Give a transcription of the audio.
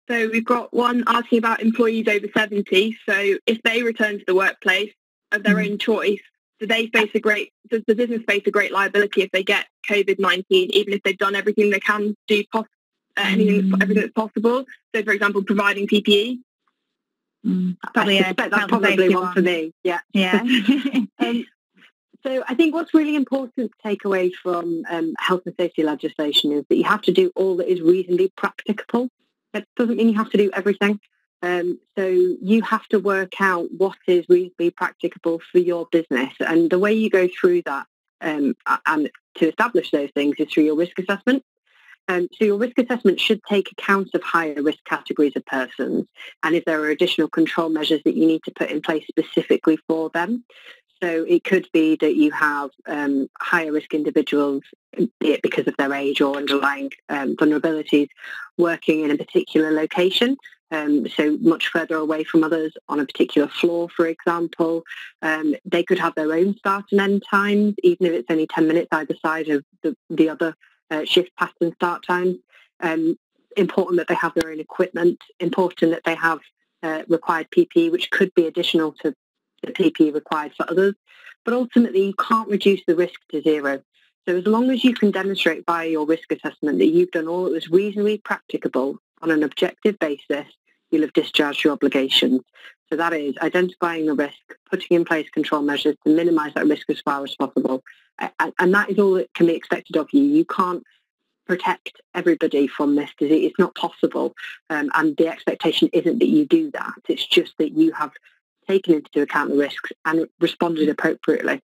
So we've got one asking about employees over 70. So if they return to the workplace of their own choice, does the business face a great liability if they get COVID-19, even if they've done everything they can do, everything that's possible? So, for example, providing PPE. I suspect that's probably one for me. Yeah. So I think what's really important to take away from health and safety legislation is that you have to do all that is reasonably practicable. That doesn't mean you have to do everything. So you have to work out what is reasonably practicable for your business. And the way you go through that and to establish those things is through your risk assessment. So your risk assessment should take account of higher risk categories of persons and if there are additional control measures that you need to put in place specifically for them. So it could be that you have higher risk individuals, be it because of their age or underlying vulnerabilities, working in a particular location, so much further away from others on a particular floor, for example. They could have their own start and end times, even if it's only 10 minutes either side of the other shift pattern start times. Important that they have their own equipment, important that they have required PPE, which could be additional to the PPE required for others, but ultimately you can't reduce the risk to zero. So as long as you can demonstrate by your risk assessment that you've done all that was reasonably practicable on an objective basis, you'll have discharged your obligations. So that is identifying the risk, putting in place control measures to minimise that risk as far as possible. And that is all that can be expected of you. You can't protect everybody from this disease. It's not possible. And the expectation isn't that you do that. It's just that you have taken into account the risks and responded appropriately.